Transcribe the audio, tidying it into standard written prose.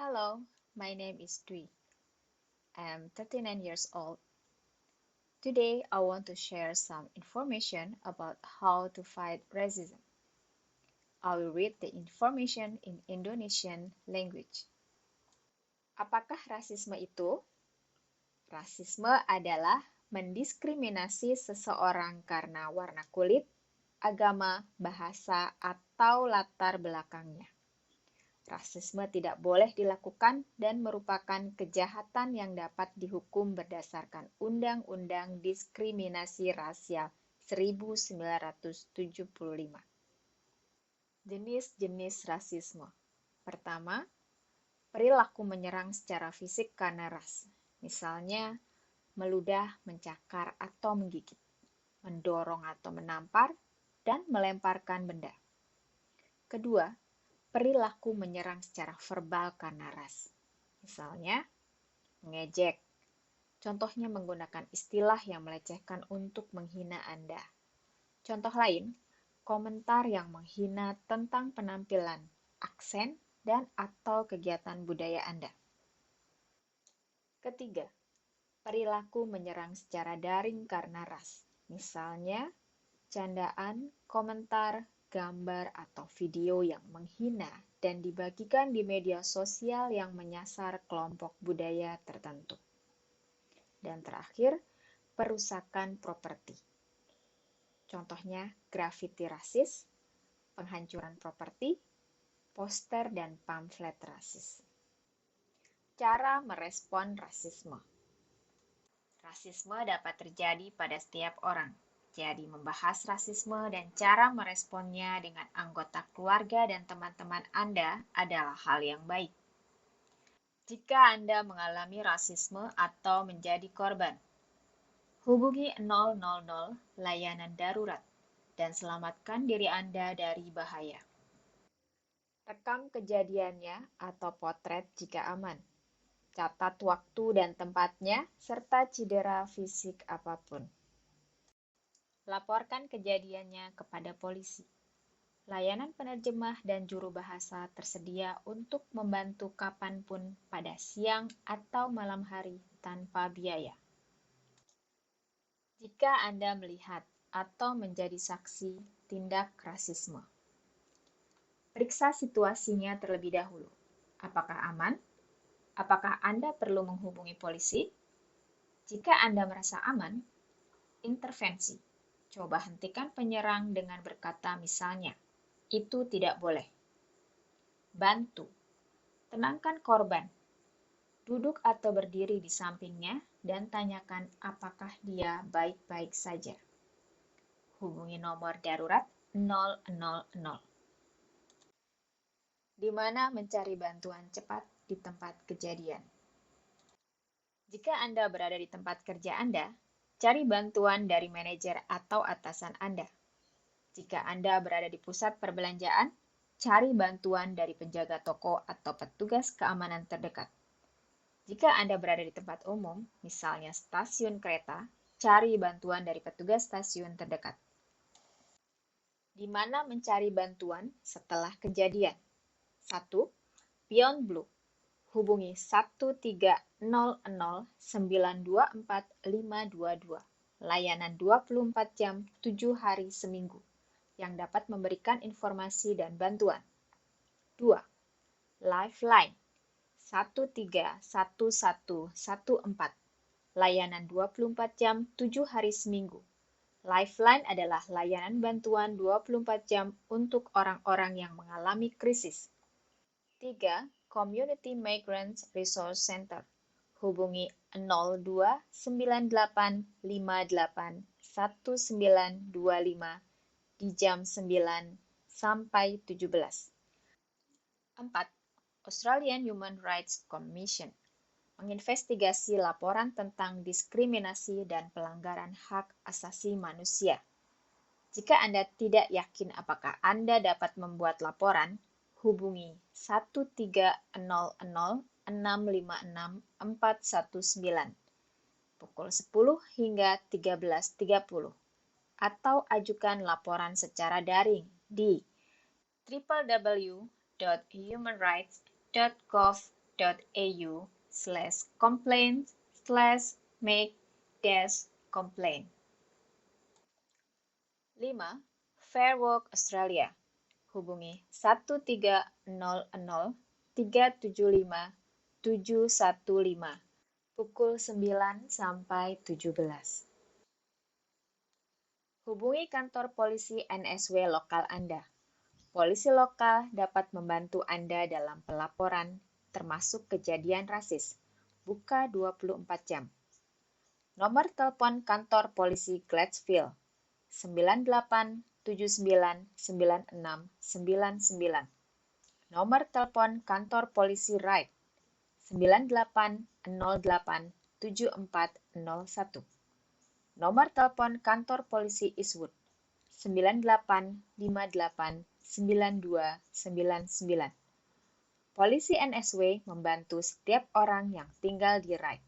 Hello, my name is Dwi. I am 39 years old. Today, I want to share some information about how to fight racism. I will read the information in Indonesian language. Apakah rasisme itu? Rasisme adalah mendiskriminasi seseorang karena warna kulit, agama, bahasa, atau latar belakangnya. Rasisme tidak boleh dilakukan dan merupakan kejahatan yang dapat dihukum berdasarkan Undang-Undang Diskriminasi Rasial 1975. Jenis-jenis rasisme. Pertama, perilaku menyerang secara fisik karena ras. Misalnya, meludah, mencakar, atau menggigit, mendorong atau menampar, dan melemparkan benda. Kedua, perilaku menyerang secara verbal karena ras. Misalnya, mengejek. Contohnya menggunakan istilah yang melecehkan untuk menghina Anda. Contoh lain, komentar yang menghina tentang penampilan, aksen, dan atau kegiatan budaya Anda. Ketiga, perilaku menyerang secara daring karena ras. Misalnya, candaan, komentar, gambar, atau video yang menghina dan dibagikan di media sosial yang menyasar kelompok budaya tertentu. Dan terakhir, perusakan properti. Contohnya, grafiti rasis, penghancuran properti, poster, dan pamflet rasis. Cara merespon rasisme. Rasisme dapat terjadi pada setiap orang. Jadi, membahas rasisme dan cara meresponnya dengan anggota keluarga dan teman-teman Anda adalah hal yang baik. Jika Anda mengalami rasisme atau menjadi korban, hubungi 000 layanan darurat dan selamatkan diri Anda dari bahaya. Rekam kejadiannya atau potret jika aman. Catat waktu dan tempatnya, serta cedera fisik apapun. Laporkan kejadiannya kepada polisi. Layanan penerjemah dan juru bahasa tersedia untuk membantu kapanpun pada siang atau malam hari tanpa biaya. Jika Anda melihat atau menjadi saksi tindak rasisme, periksa situasinya terlebih dahulu. Apakah aman? Apakah Anda perlu menghubungi polisi? Jika Anda merasa aman, intervensi. Coba hentikan penyerang dengan berkata misalnya, itu tidak boleh. Bantu. Tenangkan korban. Duduk atau berdiri di sampingnya dan tanyakan apakah dia baik-baik saja. Hubungi nomor darurat 000. Di mana mencari bantuan cepat di tempat kejadian. Jika Anda berada di tempat kerja Anda, cari bantuan dari manajer atau atasan Anda. Jika Anda berada di pusat perbelanjaan, cari bantuan dari penjaga toko atau petugas keamanan terdekat. Jika Anda berada di tempat umum, misalnya stasiun kereta, cari bantuan dari petugas stasiun terdekat. Di mana mencari bantuan setelah kejadian? 1. Beyond Blue. Hubungi 1300 924 522, layanan 24 jam 7 hari seminggu, yang dapat memberikan informasi dan bantuan. 2. Lifeline 131114, layanan 24 jam 7 hari seminggu. Lifeline adalah layanan bantuan 24 jam untuk orang-orang yang mengalami krisis. 3. Community Migrants Resource Center. Hubungi 0298581925 di jam 9 sampai 17. 4. Australian Human Rights Commission. Menginvestigasi laporan tentang diskriminasi dan pelanggaran hak asasi manusia. Jika Anda tidak yakin apakah Anda dapat membuat laporan, hubungi 1300 656 419 pukul 10 hingga 13.30 atau ajukan laporan secara daring di www.humanrights.gov.au www.gov.au/complaints/make-complaint. 5. Fair Work Australia. Hubungi 1300 375 715 pukul 9 sampai 17. Hubungi kantor polisi NSW lokal Anda. Polisi lokal dapat membantu Anda dalam pelaporan, termasuk kejadian rasis. Buka 24 jam. Nomor telepon kantor polisi Gladesville 98799699. Nomor telepon kantor polisi Ryde 98087401. Nomor telepon kantor polisi Eastwood 98589299. Polisi NSW membantu setiap orang yang tinggal di Ryde.